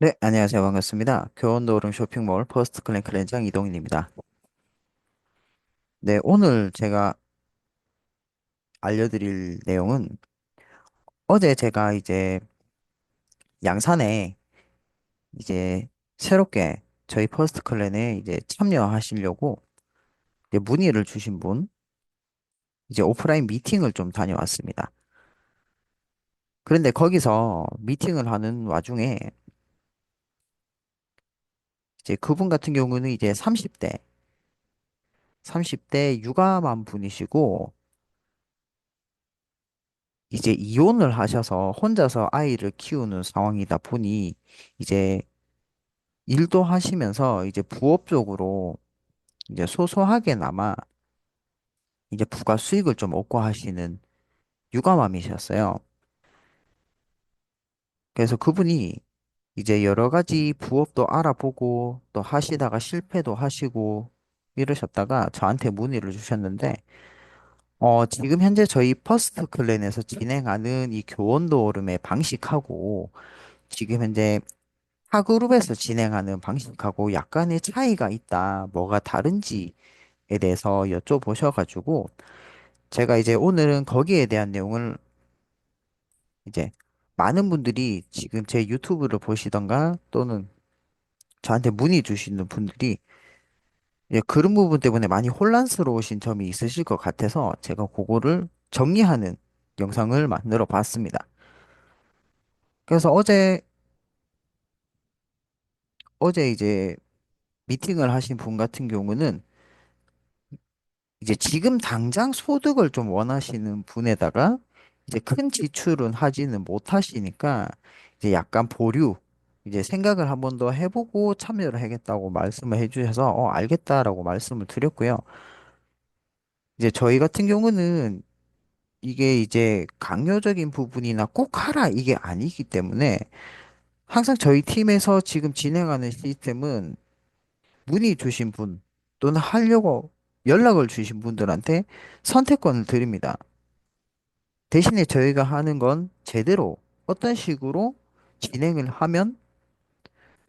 네, 안녕하세요. 반갑습니다. 교원도름 쇼핑몰 퍼스트 클랜 클랜장 이동인입니다. 네, 오늘 제가 알려드릴 내용은 어제 제가 이제 양산에 이제 새롭게 저희 퍼스트 클랜에 이제 참여하시려고 이제 문의를 주신 분, 이제 오프라인 미팅을 좀 다녀왔습니다. 그런데 거기서 미팅을 하는 와중에 이제 그분 같은 경우는 이제 30대 육아만 분이시고 이제 이혼을 하셔서 혼자서 아이를 키우는 상황이다 보니 이제 일도 하시면서 이제 부업적으로 이제 소소하게나마 이제 부가 수익을 좀 얻고 하시는 육아맘이셨어요. 그래서 그분이 이제 여러 가지 부업도 알아보고 또 하시다가 실패도 하시고 이러셨다가 저한테 문의를 주셨는데 지금 현재 저희 퍼스트 클랜에서 진행하는 이 교원도 오름의 방식하고 지금 현재 타 그룹에서 진행하는 방식하고 약간의 차이가 있다. 뭐가 다른지에 대해서 여쭤보셔가지고 제가 이제 오늘은 거기에 대한 내용을 이제 많은 분들이 지금 제 유튜브를 보시던가 또는 저한테 문의 주시는 분들이 이제 그런 부분 때문에 많이 혼란스러우신 점이 있으실 것 같아서 제가 그거를 정리하는 영상을 만들어 봤습니다. 그래서 어제 이제 미팅을 하신 분 같은 경우는 이제 지금 당장 소득을 좀 원하시는 분에다가 이제 큰 지출은 하지는 못하시니까 이제 약간 보류, 이제 생각을 한 번 더 해보고 참여를 하겠다고 말씀을 해주셔서 알겠다라고 말씀을 드렸고요. 이제 저희 같은 경우는 이게 이제 강요적인 부분이나 꼭 하라 이게 아니기 때문에 항상 저희 팀에서 지금 진행하는 시스템은 문의 주신 분 또는 하려고 연락을 주신 분들한테 선택권을 드립니다. 대신에 저희가 하는 건 제대로 어떤 식으로 진행을 하면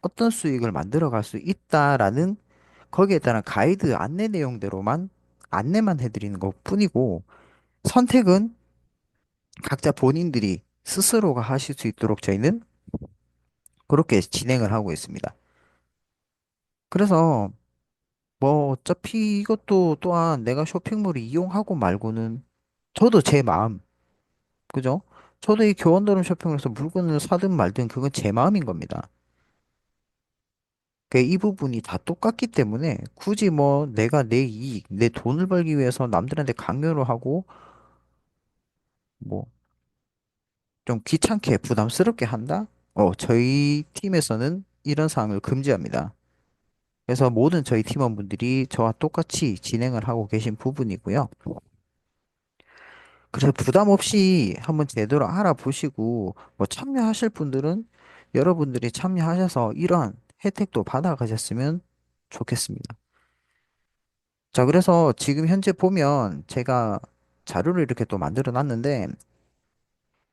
어떤 수익을 만들어 갈 수 있다라는 거기에 따른 가이드 안내 내용대로만 안내만 해드리는 것 뿐이고 선택은 각자 본인들이 스스로가 하실 수 있도록 저희는 그렇게 진행을 하고 있습니다. 그래서 뭐 어차피 이것도 또한 내가 쇼핑몰을 이용하고 말고는 저도 제 마음, 그죠? 저도 이 교원더름 쇼핑몰에서 물건을 사든 말든 그건 제 마음인 겁니다. 이 부분이 다 똑같기 때문에 굳이 뭐 내가 내 이익, 내 돈을 벌기 위해서 남들한테 강요를 하고 뭐 좀 귀찮게 부담스럽게 한다? 저희 팀에서는 이런 사항을 금지합니다. 그래서 모든 저희 팀원분들이 저와 똑같이 진행을 하고 계신 부분이고요. 그래서 부담 없이 한번 제대로 알아보시고 뭐 참여하실 분들은 여러분들이 참여하셔서 이러한 혜택도 받아가셨으면 좋겠습니다. 자, 그래서 지금 현재 보면 제가 자료를 이렇게 또 만들어 놨는데,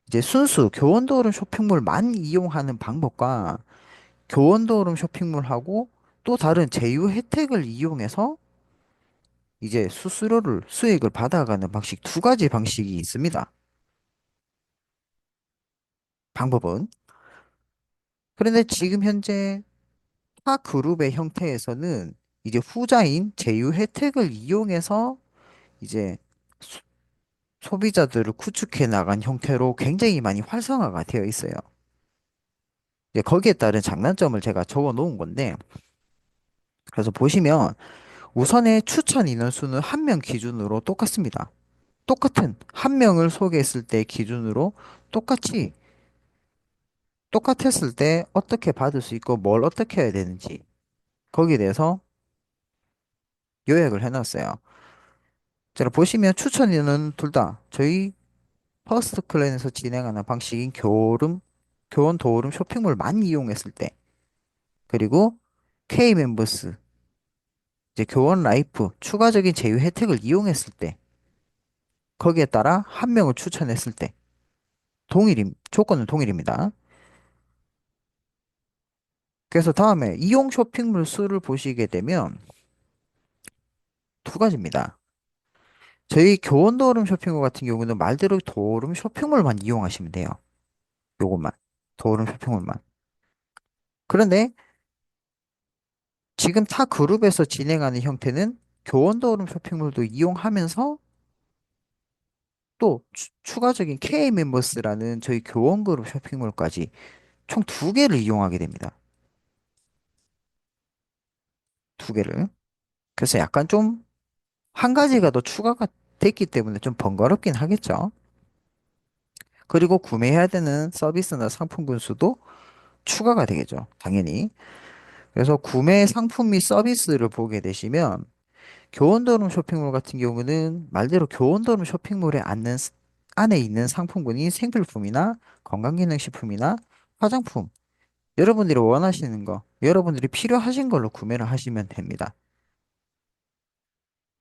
이제 순수 교원도어름 쇼핑몰만 이용하는 방법과 교원도어름 쇼핑몰하고 또 다른 제휴 혜택을 이용해서 이제 수익을 받아가는 방식 두 가지 방식이 있습니다. 방법은. 그런데 지금 현재 타 그룹의 형태에서는 이제 후자인 제휴 혜택을 이용해서 이제 소비자들을 구축해 나간 형태로 굉장히 많이 활성화가 되어 있어요. 이제 거기에 따른 장단점을 제가 적어 놓은 건데, 그래서 보시면 우선의 추천 인원수는 한 명 기준으로 똑같습니다. 똑같은 한 명을 소개했을 때 기준으로 똑같이 똑같았을 때 어떻게 받을 수 있고 뭘 어떻게 해야 되는지 거기에 대해서 요약을 해놨어요. 제가 보시면 추천 인원은 둘 다 저희 퍼스트 클랜에서 진행하는 방식인 교원 도어름 쇼핑몰만 이용했을 때 그리고 K 멤버스 이제 교원 라이프 추가적인 제휴 혜택을 이용했을 때 거기에 따라 한 명을 추천했을 때 조건은 동일입니다. 그래서 다음에 이용 쇼핑몰 수를 보시게 되면 두 가지입니다. 저희 교원도어름 쇼핑몰 같은 경우는 말대로 도어름 쇼핑몰만 이용하시면 돼요. 요것만. 도어름 쇼핑몰만. 그런데 지금 타 그룹에서 진행하는 형태는 교원도어름 쇼핑몰도 이용하면서 또 추가적인 K 멤버스라는 저희 교원 그룹 쇼핑몰까지 총 두 개를 이용하게 됩니다. 두 개를. 그래서 약간 좀 한 가지가 더 추가가 됐기 때문에 좀 번거롭긴 하겠죠. 그리고 구매해야 되는 서비스나 상품군 수도 추가가 되겠죠. 당연히. 그래서 구매 상품 및 서비스를 보게 되시면 교원도름 쇼핑몰 같은 경우는 말대로 교원도름 쇼핑몰에 안에 있는 상품군이 생필품이나 건강기능식품이나 화장품, 여러분들이 원하시는 거, 여러분들이 필요하신 걸로 구매를 하시면 됩니다.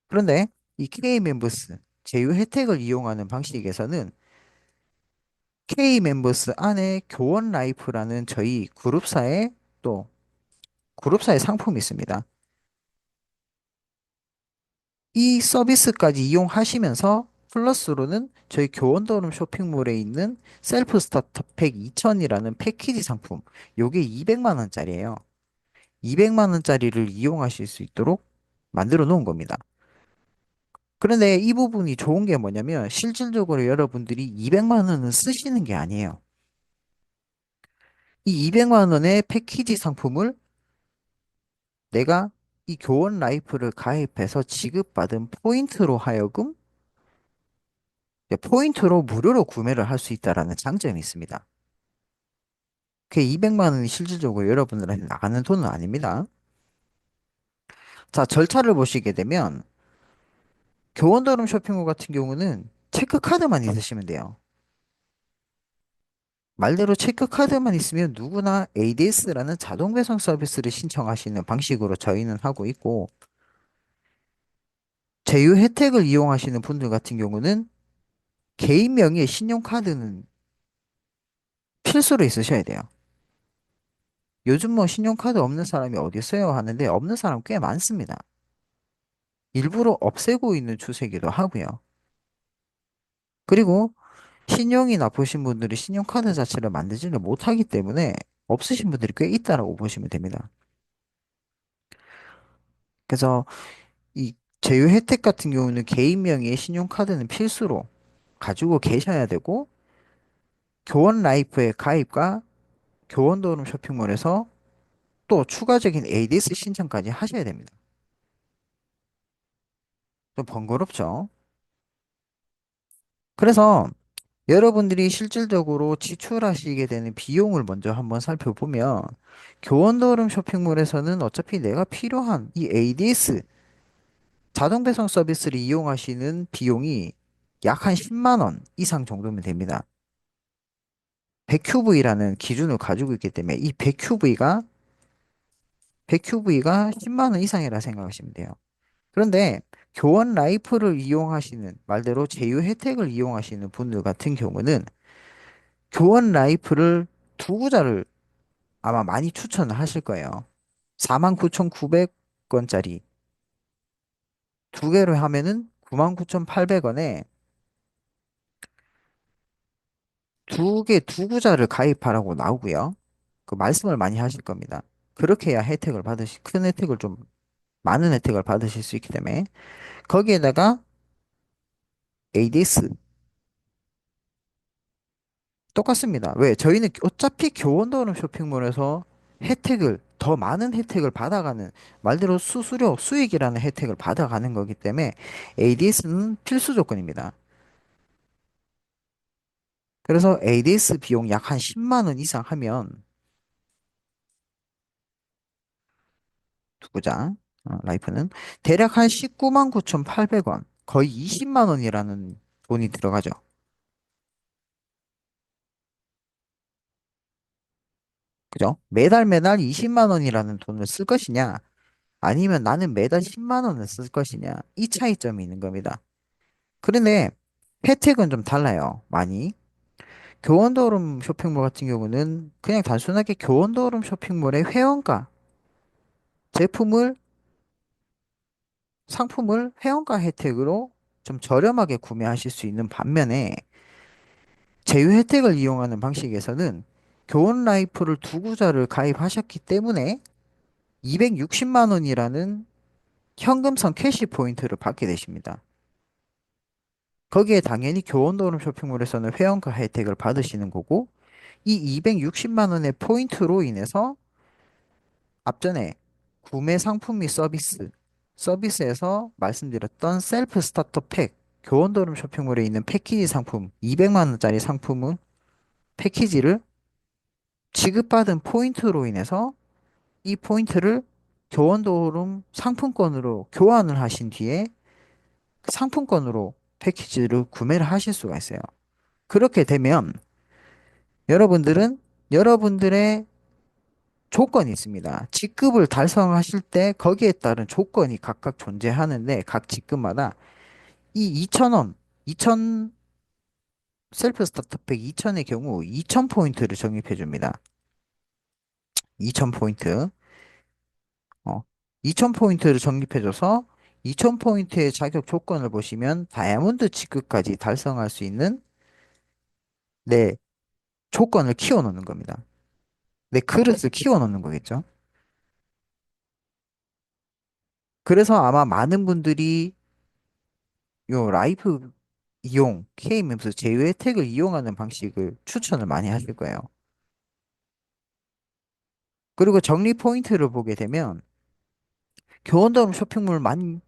그런데 이 K 멤버스 제휴 혜택을 이용하는 방식에서는 K 멤버스 안에 교원 라이프라는 저희 그룹사의 또 그룹사의 상품이 있습니다. 이 서비스까지 이용하시면서 플러스로는 저희 교원도름 쇼핑몰에 있는 셀프 스타터팩 2000이라는 패키지 상품, 요게 200만 원짜리예요. 200만 원짜리를 이용하실 수 있도록 만들어 놓은 겁니다. 그런데 이 부분이 좋은 게 뭐냐면 실질적으로 여러분들이 200만 원은 쓰시는 게 아니에요. 이 200만 원의 패키지 상품을 내가 이 교원 라이프를 가입해서 지급받은 포인트로 하여금 포인트로 무료로 구매를 할 수 있다라는 장점이 있습니다. 그 200만 원이 실질적으로 여러분들한테 나가는 돈은 아닙니다. 자, 절차를 보시게 되면 교원더름 쇼핑몰 같은 경우는 체크카드만 있으시면 돼요. 말대로 체크카드만 있으면 누구나 ADS라는 자동 배송 서비스를 신청하시는 방식으로 저희는 하고 있고, 제휴 혜택을 이용하시는 분들 같은 경우는 개인 명의의 신용카드는 필수로 있으셔야 돼요. 요즘 뭐 신용카드 없는 사람이 어디 있어요 하는데 없는 사람 꽤 많습니다. 일부러 없애고 있는 추세이기도 하고요. 그리고 신용이 나쁘신 분들이 신용카드 자체를 만들지를 못하기 때문에 없으신 분들이 꽤 있다라고 보시면 됩니다. 그래서 이 제휴 혜택 같은 경우는 개인 명의의 신용카드는 필수로 가지고 계셔야 되고 교원 라이프의 가입과 교원 도움 쇼핑몰에서 또 추가적인 ADS 신청까지 하셔야 됩니다. 좀 번거롭죠? 그래서 여러분들이 실질적으로 지출하시게 되는 비용을 먼저 한번 살펴보면 교원도름 쇼핑몰에서는 어차피 내가 필요한 이 ADS 자동 배송 서비스를 이용하시는 비용이 약 한 10만 원 이상 정도면 됩니다. 100QV라는 기준을 가지고 있기 때문에 이 100QV가 10만 원 이상이라 생각하시면 돼요. 그런데 교원 라이프를 이용하시는 말대로 제휴 혜택을 이용하시는 분들 같은 경우는 교원 라이프를 두 구자를 아마 많이 추천을 하실 거예요. 49,900원짜리 두 개로 하면은 99,800원에 두 구자를 가입하라고 나오고요. 그 말씀을 많이 하실 겁니다. 그렇게 해야 큰 혜택을 좀, 많은 혜택을 받으실 수 있기 때문에. 거기에다가 ADS 똑같습니다. 왜? 저희는 어차피 교원도름 쇼핑몰에서 더 많은 혜택을 받아가는, 말대로 수수료, 수익이라는 혜택을 받아가는 거기 때문에 ADS는 필수 조건입니다. 그래서 ADS 비용 약 한 10만 원 이상 하면 두구장 라이프는 대략 한 19만 9,800원, 거의 20만 원이라는 돈이 들어가죠. 그죠? 매달 매달 20만 원이라는 돈을 쓸 것이냐, 아니면 나는 매달 10만 원을 쓸 것이냐, 이 차이점이 있는 겁니다. 그런데 혜택은 좀 달라요. 많이. 교원도름 쇼핑몰 같은 경우는 그냥 단순하게 교원도름 쇼핑몰의 회원가, 제품을, 상품을 회원가 혜택으로 좀 저렴하게 구매하실 수 있는 반면에 제휴 혜택을 이용하는 방식에서는 교원 라이프를 두 구자를 가입하셨기 때문에 260만 원이라는 현금성 캐시 포인트를 받게 되십니다. 거기에 당연히 교원도름 쇼핑몰에서는 회원가 혜택을 받으시는 거고, 이 260만 원의 포인트로 인해서 앞전에 구매 상품 및 서비스에서 말씀드렸던 셀프 스타터 팩, 교원도름 쇼핑몰에 있는 패키지 상품, 200만 원짜리 상품은 패키지를 지급받은 포인트로 인해서 이 포인트를 교원도름 상품권으로 교환을 하신 뒤에 그 상품권으로 패키지를 구매를 하실 수가 있어요. 그렇게 되면 여러분들은 여러분들의 조건이 있습니다. 직급을 달성하실 때 거기에 따른 조건이 각각 존재하는데 각 직급마다 이 2,000원, 2,000 셀프 스타터팩 2,000의 경우 2,000포인트를 적립해 줍니다. 2,000포인트. 2,000포인트를 적립해줘서 2,000포인트의 자격 조건을 보시면 다이아몬드 직급까지 달성할 수 있는 내 조건을 키워 놓는 겁니다. 내 그릇을 키워 놓는 거겠죠. 그래서 아마 많은 분들이 요 라이프 이용, K맵스 제휴 혜택을 이용하는 방식을 추천을 많이 하실 거예요. 그리고 적립 포인트를 보게 되면 교원다운 쇼핑몰만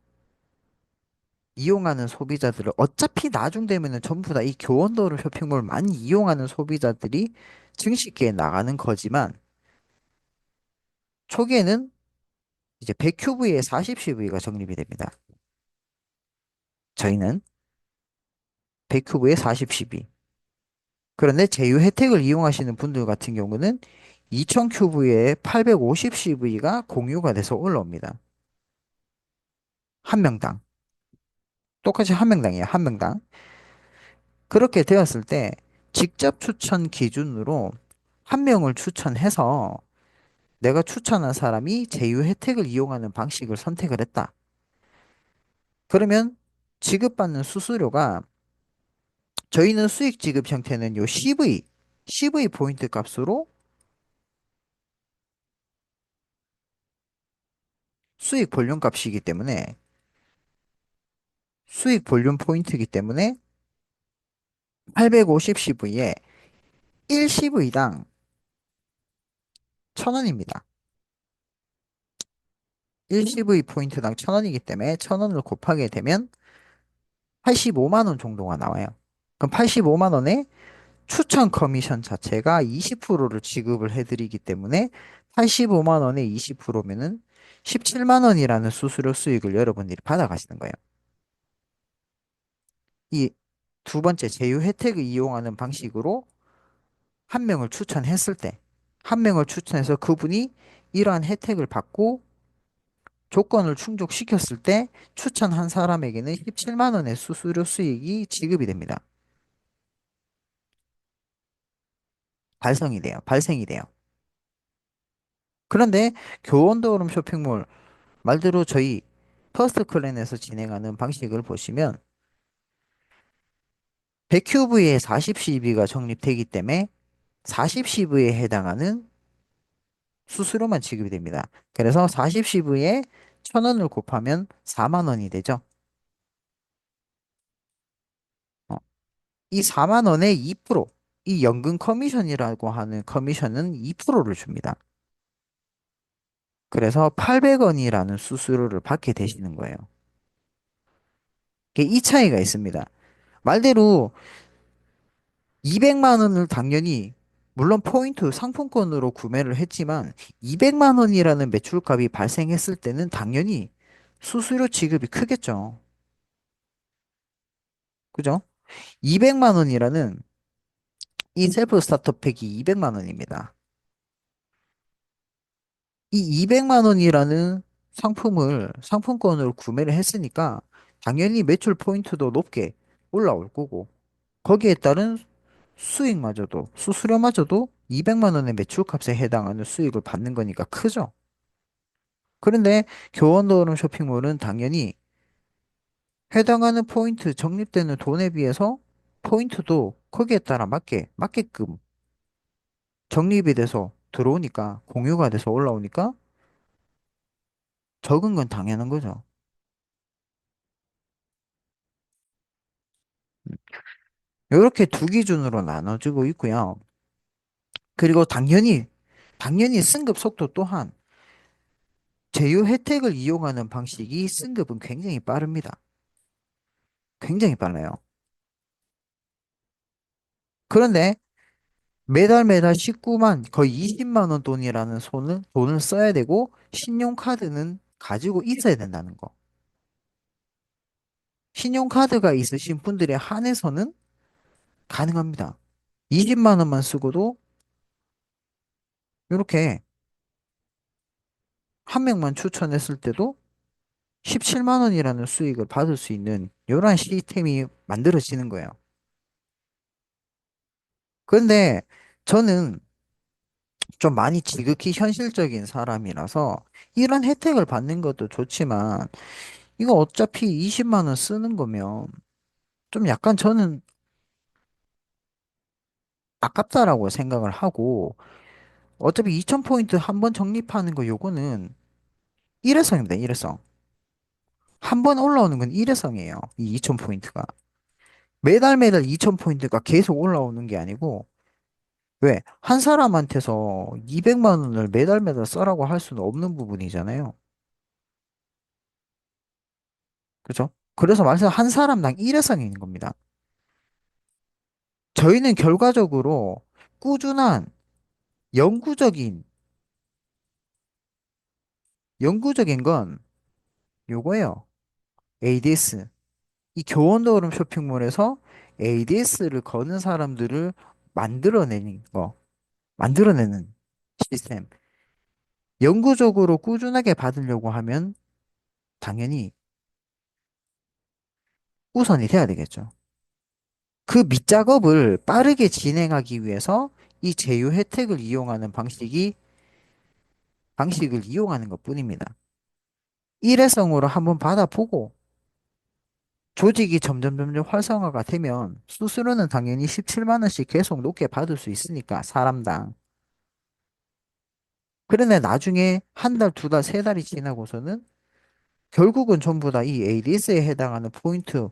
이용하는 소비자들을 어차피 나중 되면은 전부 다 이 교원도로 쇼핑몰만 이용하는 소비자들이 증식기에 나가는 거지만 초기에는 이제 100큐브에 40CV가 적립이 됩니다. 저희는 100큐브에 40CV. 그런데 제휴 혜택을 이용하시는 분들 같은 경우는 2000큐브에 850CV가 공유가 돼서 올라옵니다. 한 명당. 똑같이 한 명당이에요. 한 명당. 그렇게 되었을 때 직접 추천 기준으로 한 명을 추천해서 내가 추천한 사람이 제휴 혜택을 이용하는 방식을 선택을 했다. 그러면 지급받는 수수료가 저희는 수익 지급 형태는 요 CV 포인트 값으로 수익 볼륨 값이기 때문에 수익 볼륨 포인트이기 때문에 850CV에 1CV당 1000원입니다. 1CV 포인트당 1000원이기 때문에 1000원을 곱하게 되면 85만 원 정도가 나와요. 그럼 85만 원에 추천 커미션 자체가 20%를 지급을 해드리기 때문에 85만 원에 20%면은 17만 원이라는 수수료 수익을 여러분들이 받아가시는 거예요. 이 두 번째 제휴 혜택을 이용하는 방식으로 한 명을 추천했을 때, 한 명을 추천해서 그분이 이러한 혜택을 받고 조건을 충족시켰을 때 추천한 사람에게는 17만 원의 수수료 수익이 지급이 됩니다. 발생이 돼요. 그런데 교원도름 쇼핑몰 말대로 저희 퍼스트 클랜에서 진행하는 방식을 보시면 100큐브에 40CV가 적립되기 때문에 40CV에 해당하는 수수료만 지급이 됩니다. 그래서 40CV에 1,000원을 곱하면 4만 원이 되죠. 어, 이 4만 원의 2%, 이 연금 커미션이라고 하는 커미션은 2%를 줍니다. 그래서 800원이라는 수수료를 받게 되시는 거예요. 이 차이가 있습니다. 말대로 200만 원을 당연히 물론 포인트 상품권으로 구매를 했지만 200만 원이라는 매출값이 발생했을 때는 당연히 수수료 지급이 크겠죠. 그죠? 200만 원이라는 이 셀프 스타터팩이 200만 원입니다. 이 200만 원이라는 상품권으로 구매를 했으니까 당연히 매출 포인트도 높게 올라올 거고 거기에 따른 수수료마저도 200만 원의 매출값에 해당하는 수익을 받는 거니까 크죠. 그런데 교원도어름 쇼핑몰은 당연히 해당하는 포인트, 적립되는 돈에 비해서 포인트도 거기에 따라 맞게끔 적립이 돼서 들어오니까, 공유가 돼서 올라오니까 적은 건 당연한 거죠. 이렇게 두 기준으로 나눠지고 있고요. 그리고 당연히 승급 속도 또한 제휴 혜택을 이용하는 방식이 승급은 굉장히 빠릅니다. 굉장히 빨라요. 그런데 매달 19만, 거의 20만 원 돈이라는 돈을 써야 되고, 신용카드는 가지고 있어야 된다는 거. 신용카드가 있으신 분들에 한해서는 가능합니다. 20만 원만 쓰고도 이렇게 한 명만 추천했을 때도 17만 원이라는 수익을 받을 수 있는 이러한 시스템이 만들어지는 거예요. 그런데 저는 좀 많이 지극히 현실적인 사람이라서 이런 혜택을 받는 것도 좋지만 이거 어차피 20만 원 쓰는 거면 좀 약간 저는 아깝다라고 생각을 하고 어차피 2000포인트 한 번 적립하는 거 요거는 일회성입니다. 일회성. 한 번 올라오는 건 일회성이에요. 이 2000포인트가. 매달 2000포인트가 계속 올라오는 게 아니고 왜? 한 사람한테서 200만 원을 매달 써라고 할 수는 없는 부분이잖아요. 그죠? 그래서 말해서 한 사람당 일회성인 겁니다. 저희는 결과적으로 꾸준한 영구적인, 영구적인 건 요거예요. ADS. 이 교원도어름 쇼핑몰에서 ADS를 거는 사람들을 만들어내는 거, 만들어내는 시스템. 영구적으로 꾸준하게 받으려고 하면 당연히 우선이 돼야 되겠죠. 그 밑작업을 빠르게 진행하기 위해서 이 제휴 혜택을 이용하는 방식을 이용하는 것 뿐입니다. 일회성으로 한번 받아보고 조직이 점점 활성화가 되면 수수료는 당연히 17만 원씩 계속 높게 받을 수 있으니까 사람당. 그런데 나중에 한 달, 두 달, 세 달이 지나고서는 결국은 전부 다 이 ADS에 해당하는 포인트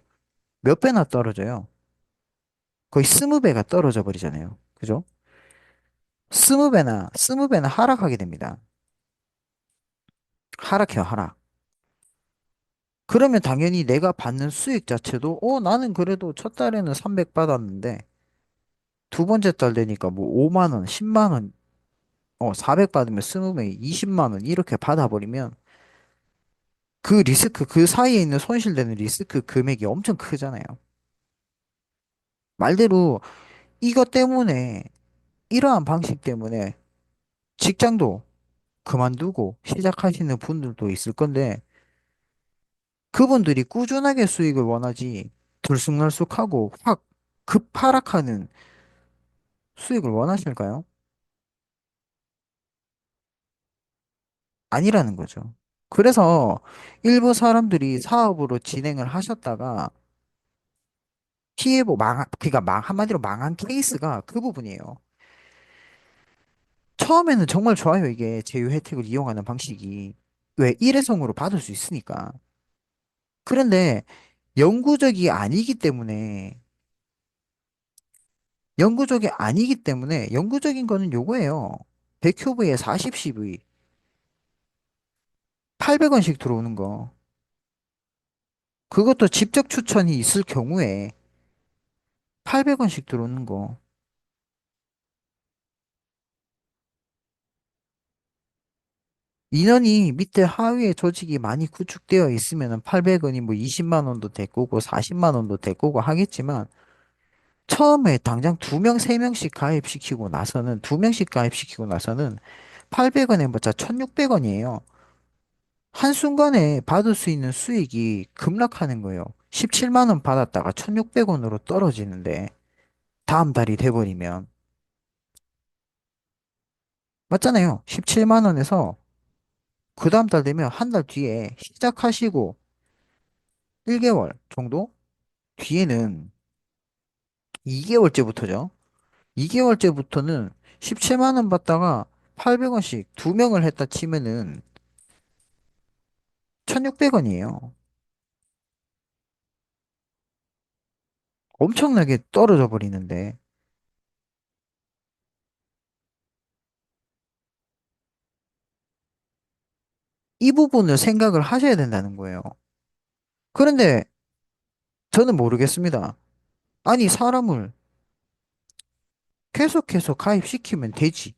몇 배나 떨어져요. 거의 20배가 떨어져 버리잖아요. 그죠? 20배나 하락하게 됩니다. 하락해요, 하락. 그러면 당연히 내가 받는 수익 자체도, 나는 그래도 첫 달에는 300 받았는데, 두 번째 달 되니까 뭐 5만 원, 10만 원, 400 받으면 20배 20만 원 이렇게 받아버리면 그 사이에 있는 손실되는 리스크 금액이 엄청 크잖아요. 말대로 이것 때문에, 이러한 방식 때문에 직장도 그만두고 시작하시는 분들도 있을 건데, 그분들이 꾸준하게 수익을 원하지, 들쑥날쑥하고 확 급하락하는 수익을 원하실까요? 아니라는 거죠. 그래서 일부 사람들이 사업으로 진행을 하셨다가 그러니까 한마디로 망한 케이스가 그 부분이에요. 처음에는 정말 좋아요, 이게 제휴 혜택을 이용하는 방식이. 왜? 일회성으로 받을 수 있으니까. 그런데 영구적이 아니기 때문에, 영구적인 거는 요거예요. 100큐브에 40CV, 800원씩 들어오는 거. 그것도 직접 추천이 있을 경우에 800원씩 들어오는 거. 인원이 밑에 하위에 조직이 많이 구축되어 있으면 800원이 뭐 20만 원도 될 거고 40만 원도 될 거고 하겠지만 처음에 당장 두 명씩 가입시키고 나서는 800원에 뭐자 1600원이에요. 한순간에 받을 수 있는 수익이 급락하는 거예요. 17만 원 받았다가 1600원으로 떨어지는데 다음 달이 돼버리면. 맞잖아요. 17만 원에서 그 다음 달 되면 한 달 뒤에 시작하시고 1개월 정도 뒤에는 2개월째부터죠. 2개월째부터는 17만 원 받다가 800원씩 두 명을 했다 치면은 1,600원이에요. 엄청나게 떨어져 버리는데 이 부분을 생각을 하셔야 된다는 거예요. 그런데 저는 모르겠습니다. 아니, 사람을 계속해서 가입시키면 되지.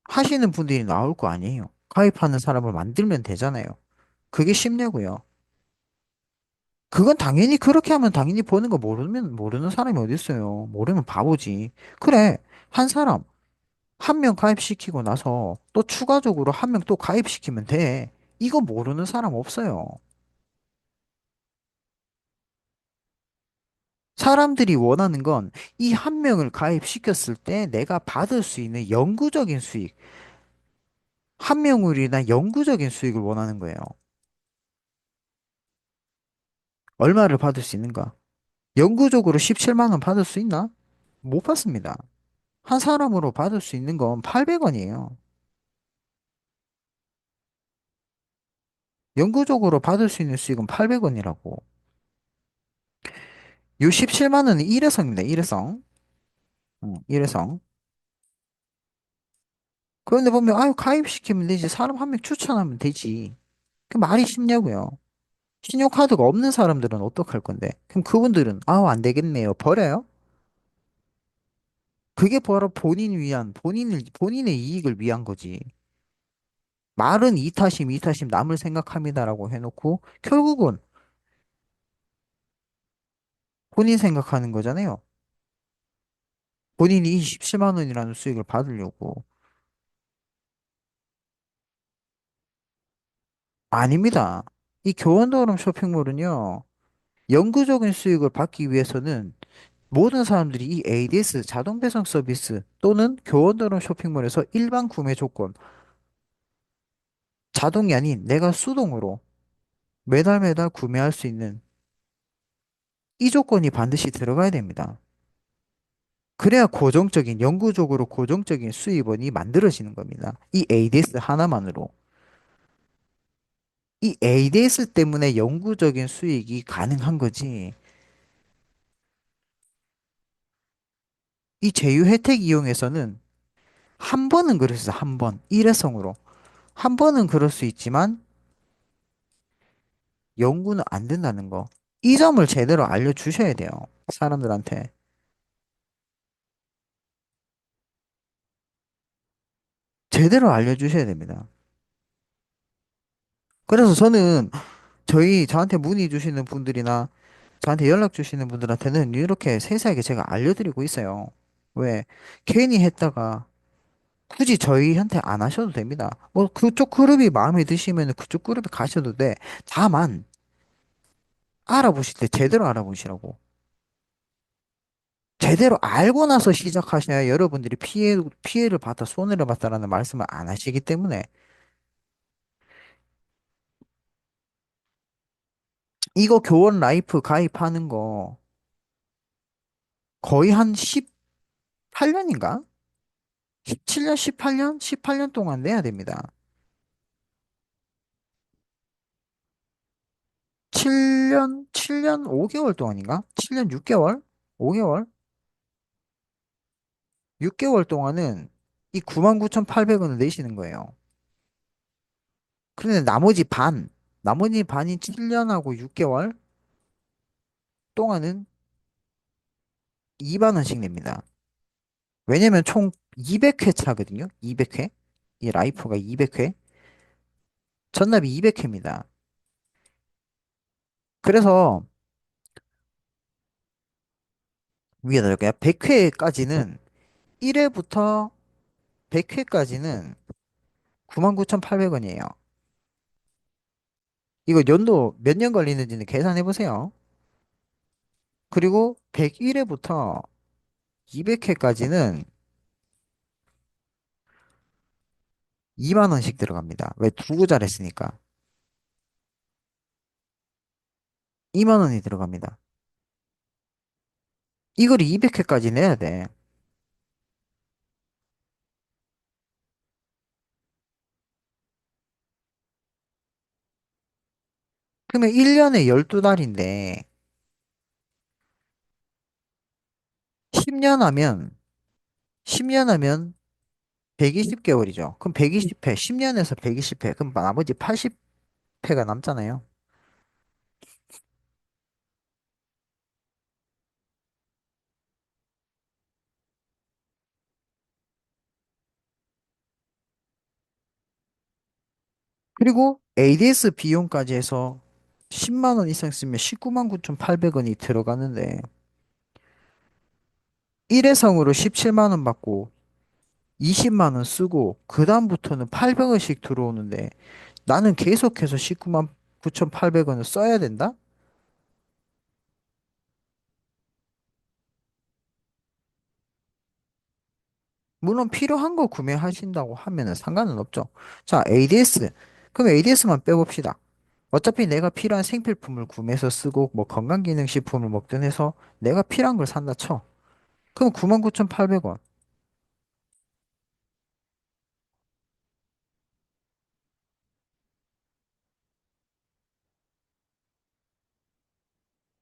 하시는 분들이 나올 거 아니에요. 가입하는 사람을 만들면 되잖아요. 그게 쉽냐고요. 그건 당연히 그렇게 하면 당연히 버는 거 모르면 모르는 사람이 어디 있어요. 모르면 바보지. 그래. 한 사람 한 명 가입시키고 나서 또 추가적으로 한 명 또 가입시키면 돼. 이거 모르는 사람 없어요. 사람들이 원하는 건 이 한 명을 가입시켰을 때 내가 받을 수 있는 영구적인 수익, 한 명으로 인한 영구적인 수익을 원하는 거예요. 얼마를 받을 수 있는가? 영구적으로 17만 원 받을 수 있나? 못 받습니다. 한 사람으로 받을 수 있는 건 800원이에요. 영구적으로 받을 수 있는 수익은 800원이라고. 요 17만 원은 일회성입니다. 일회성. 일회성. 그런데 보면, 아유, 가입시키면 되지. 사람 한 명 추천하면 되지. 그 말이 쉽냐고요. 신용카드가 없는 사람들은 어떡할 건데? 그럼 그분들은, 아우, 안 되겠네요. 버려요? 그게 바로 본인의 이익을 위한 거지. 말은 이타심, 이타심, 남을 생각합니다라고 해놓고, 결국은 본인 생각하는 거잖아요. 본인이 이 17만 원이라는 수익을 받으려고. 아닙니다. 이 교원도름 쇼핑몰은요, 영구적인 수익을 받기 위해서는 모든 사람들이 이 ADS 자동 배송 서비스 또는 교원도름 쇼핑몰에서 일반 구매 조건, 자동이 아닌 내가 수동으로 매달 매달 구매할 수 있는 이 조건이 반드시 들어가야 됩니다. 그래야 고정적인, 영구적으로 고정적인 수입원이 만들어지는 겁니다. 이 ADS 하나만으로. 이 ADS 때문에 영구적인 수익이 가능한 거지. 이 제휴 혜택 이용해서는 한 번은 그럴 수 있어, 한 번. 일회성으로. 한 번은 그럴 수 있지만 영구는 안 된다는 거. 이 점을 제대로 알려주셔야 돼요. 사람들한테. 제대로 알려주셔야 됩니다. 그래서 저는 저한테 문의 주시는 분들이나 저한테 연락 주시는 분들한테는 이렇게 세세하게 제가 알려드리고 있어요. 왜? 괜히 했다가 굳이 저희한테 안 하셔도 됩니다. 뭐 그쪽 그룹이 마음에 드시면 그쪽 그룹에 가셔도 돼. 다만 알아보실 때 제대로 알아보시라고. 제대로 알고 나서 시작하셔야 여러분들이 피해를 봤다, 손해를 봤다라는 말씀을 안 하시기 때문에 이거 교원 라이프 가입하는 거 거의 한 18년인가? 17년, 18년? 18년 동안 내야 됩니다. 7년 5개월 동안인가? 7년 6개월? 5개월? 6개월 동안은 이 99,800원을 내시는 거예요. 그런데 나머지 반인 7년하고 6개월 동안은 2만 원씩 냅니다. 왜냐면 총 200회 차거든요. 200회. 이 라이프가 200회. 전납이 200회입니다. 그래서 위에다 이렇게 100회까지는 1회부터 100회까지는 99,800원이에요. 이거 연도 몇 년 걸리는지는 계산해 보세요. 그리고 101회부터 200회까지는 2만 원씩 들어갑니다. 왜 두 구자를 했으니까. 2만 원이 들어갑니다. 이걸 200회까지 내야 돼. 그러면 1년에 12달인데 10년 하면 10년 하면 120개월이죠. 그럼 120회, 10년에서 120회. 그럼 나머지 80회가 남잖아요. 그리고 ADS 비용까지 해서 10만 원 이상 쓰면 19만 9,800원이 들어가는데 일회성으로 17만 원 받고 20만 원 쓰고 그다음부터는 800원씩 들어오는데 나는 계속해서 19만 9,800원을 써야 된다? 물론 필요한 거 구매하신다고 하면은 상관은 없죠. 자, ADS. 그럼 ADS만 빼봅시다. 어차피 내가 필요한 생필품을 구매해서 쓰고 뭐 건강기능식품을 먹든 해서 내가 필요한 걸 산다 쳐. 그럼 99,800원.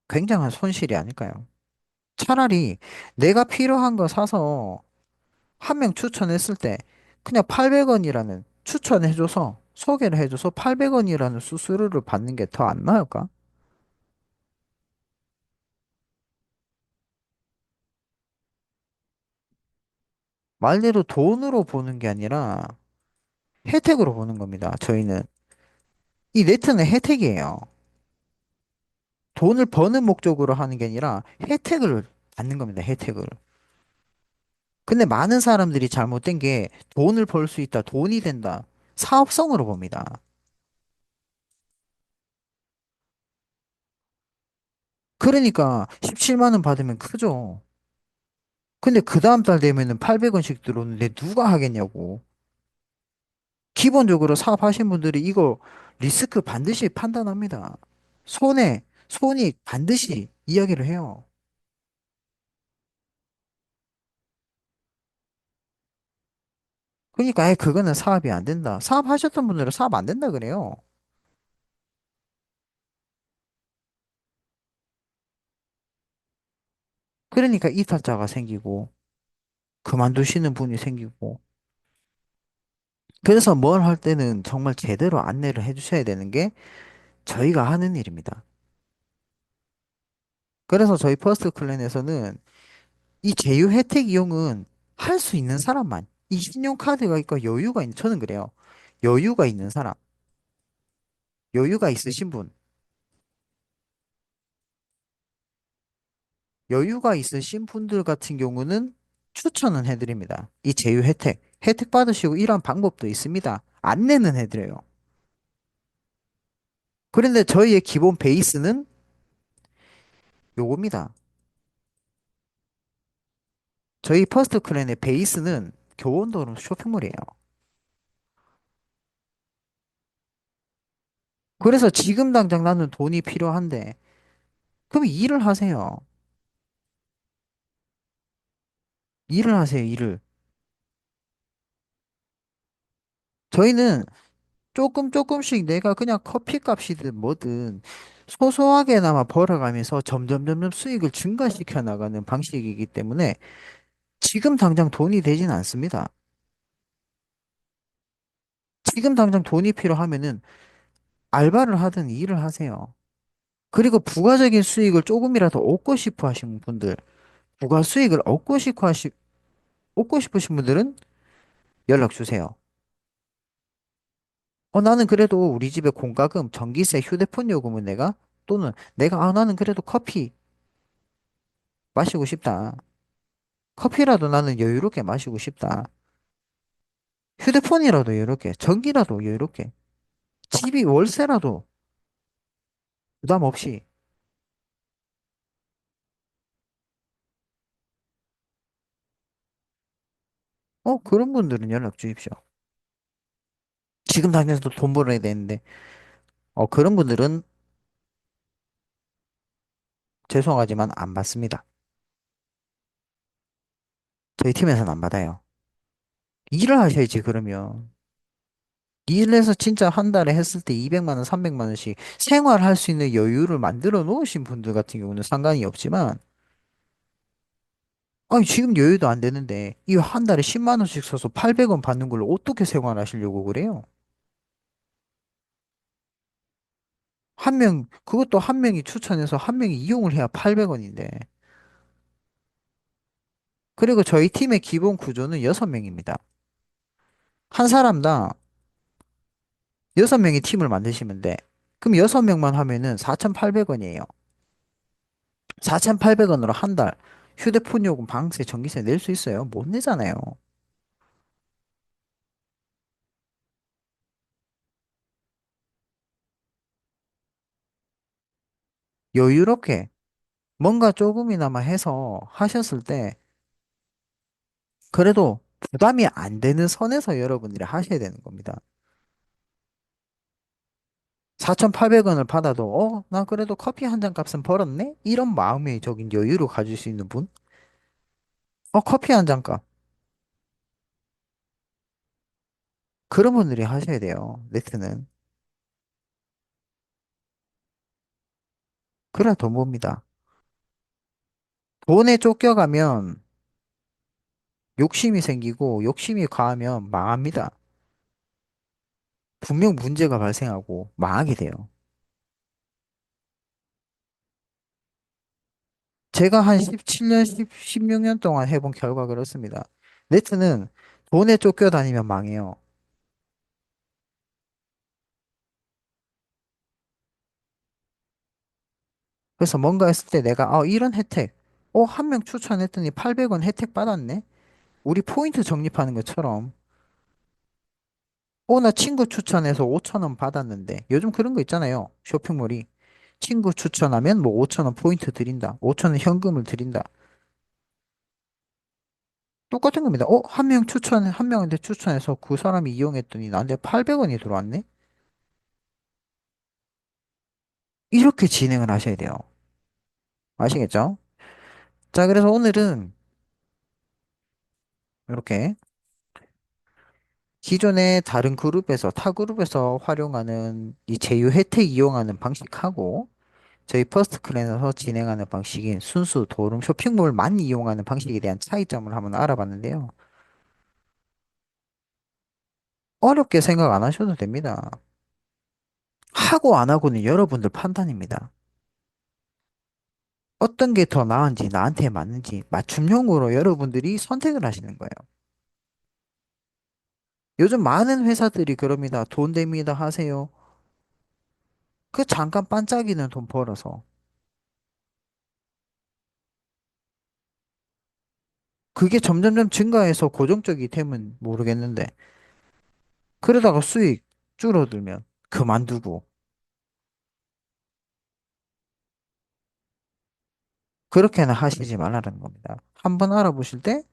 굉장한 손실이 아닐까요? 차라리 내가 필요한 거 사서 한 명 추천했을 때 그냥 800원이라는 추천해줘서 소개를 해줘서 800원이라는 수수료를 받는 게 더 안 나을까? 말대로 돈으로 보는 게 아니라 혜택으로 보는 겁니다. 저희는. 이 네트는 혜택이에요. 돈을 버는 목적으로 하는 게 아니라 혜택을 받는 겁니다. 혜택을. 근데 많은 사람들이 잘못된 게 돈을 벌 수 있다, 돈이 된다. 사업성으로 봅니다. 그러니까 17만 원 받으면 크죠. 근데 그 다음 달 되면은 800원씩 들어오는데 누가 하겠냐고. 기본적으로 사업하신 분들이 이거 리스크 반드시 판단합니다. 손익 반드시 이야기를 해요. 그러니까 아예 그거는 사업이 안 된다. 사업하셨던 분들은 사업 안 된다 그래요. 그러니까 이탈자가 생기고 그만두시는 분이 생기고 그래서 뭘 할 때는 정말 제대로 안내를 해주셔야 되는 게 저희가 하는 일입니다. 그래서 저희 퍼스트 클랜에서는 이 제휴 혜택 이용은 할 수 있는 사람만 이 신용카드가 있고 여유가 있는 저는 그래요. 여유가 있는 사람, 여유가 있으신 분, 여유가 있으신 분들 같은 경우는 추천은 해드립니다. 이 제휴 혜택 받으시고 이런 방법도 있습니다. 안내는 해드려요. 그런데 저희의 기본 베이스는 요겁니다. 저희 퍼스트 클랜의 베이스는 교원도로 쇼핑몰이에요. 그래서 지금 당장 나는 돈이 필요한데, 그럼 일을 하세요. 일을 하세요, 일을. 저희는 조금씩 내가 그냥 커피 값이든 뭐든 소소하게나마 벌어가면서 점점 수익을 증가시켜 나가는 방식이기 때문에 지금 당장 돈이 되진 않습니다. 지금 당장 돈이 필요하면은 알바를 하든 일을 하세요. 그리고 부가적인 수익을 조금이라도 얻고 싶어 하시는 분들, 부가 수익을 얻고 싶으신 분들은 연락 주세요. 나는 그래도 우리 집에 공과금, 전기세, 휴대폰 요금은 또는 나는 그래도 커피 마시고 싶다. 커피라도 나는 여유롭게 마시고 싶다. 휴대폰이라도 여유롭게, 전기라도 여유롭게, 집이 월세라도 부담 없이 그런 분들은 연락 주십시오. 지금 당장도 돈 벌어야 되는데, 그런 분들은 죄송하지만 안 받습니다. 저희 팀에서는 안 받아요. 일을 하셔야지, 그러면. 일해서 진짜 한 달에 했을 때 200만 원, 300만 원씩 생활할 수 있는 여유를 만들어 놓으신 분들 같은 경우는 상관이 없지만, 아니, 지금 여유도 안 되는데, 이 한 달에 10만 원씩 써서 800원 받는 걸로 어떻게 생활하시려고 그래요? 그것도 한 명이 추천해서 한 명이 이용을 해야 800원인데. 그리고 저희 팀의 기본 구조는 6명입니다. 한 사람당 6명이 팀을 만드시면 돼. 그럼 6명만 하면은 4,800원이에요. 4,800원으로 한 달 휴대폰 요금, 방세, 전기세 낼 수 있어요? 못 내잖아요. 여유롭게 뭔가 조금이나마 해서 하셨을 때 그래도 부담이 안 되는 선에서 여러분들이 하셔야 되는 겁니다. 4,800원을 받아도 나 그래도 커피 한 잔 값은 벌었네? 이런 마음의 적인 여유를 가질 수 있는 분? 커피 한 잔 값. 그런 분들이 하셔야 돼요. 네트는. 그래야 돈 봅니다. 돈에 쫓겨가면 욕심이 생기고 욕심이 과하면 망합니다. 분명 문제가 발생하고 망하게 돼요. 제가 한 17년, 16년 동안 해본 결과 그렇습니다. 네트는 돈에 쫓겨다니면 망해요. 그래서 뭔가 했을 때 내가 이런 혜택, 한 명 추천했더니 800원 혜택 받았네? 우리 포인트 적립하는 것처럼 나 친구 추천해서 5천 원 받았는데 요즘 그런 거 있잖아요. 쇼핑몰이 친구 추천하면 뭐 5천 원 포인트 드린다. 5천 원 현금을 드린다. 똑같은 겁니다. 한 명한테 추천해서 그 사람이 이용했더니 나한테 800원이 들어왔네? 이렇게 진행을 하셔야 돼요. 아시겠죠? 자, 그래서 오늘은 이렇게 기존의 다른 그룹에서, 타 그룹에서 활용하는 이 제휴 혜택 이용하는 방식하고 저희 퍼스트 클랜에서 진행하는 방식인 순수 도룸 쇼핑몰만 이용하는 방식에 대한 차이점을 한번 알아봤는데요. 어렵게 생각 안 하셔도 됩니다. 하고 안 하고는 여러분들 판단입니다. 어떤 게 더 나은지, 나한테 맞는지 맞춤형으로 여러분들이 선택을 하시는 거예요. 요즘 많은 회사들이 그럽니다. 돈 됩니다 하세요. 그 잠깐 반짝이는 돈 벌어서. 그게 점점점 증가해서 고정적이 되면 모르겠는데. 그러다가 수익 줄어들면 그만두고. 그렇게는 하시지 말라는 겁니다. 한번 알아보실 때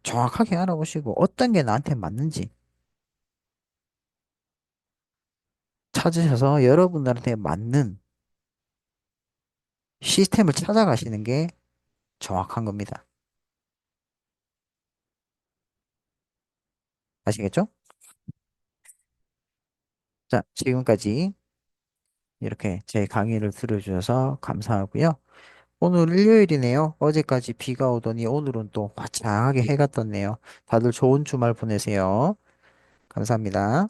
정확하게 알아보시고 어떤 게 나한테 맞는지 찾으셔서 여러분들한테 맞는 시스템을 찾아가시는 게 정확한 겁니다. 아시겠죠? 자, 지금까지 이렇게 제 강의를 들어주셔서 감사하고요. 오늘 일요일이네요. 어제까지 비가 오더니 오늘은 또 화창하게 해가 떴네요. 다들 좋은 주말 보내세요. 감사합니다.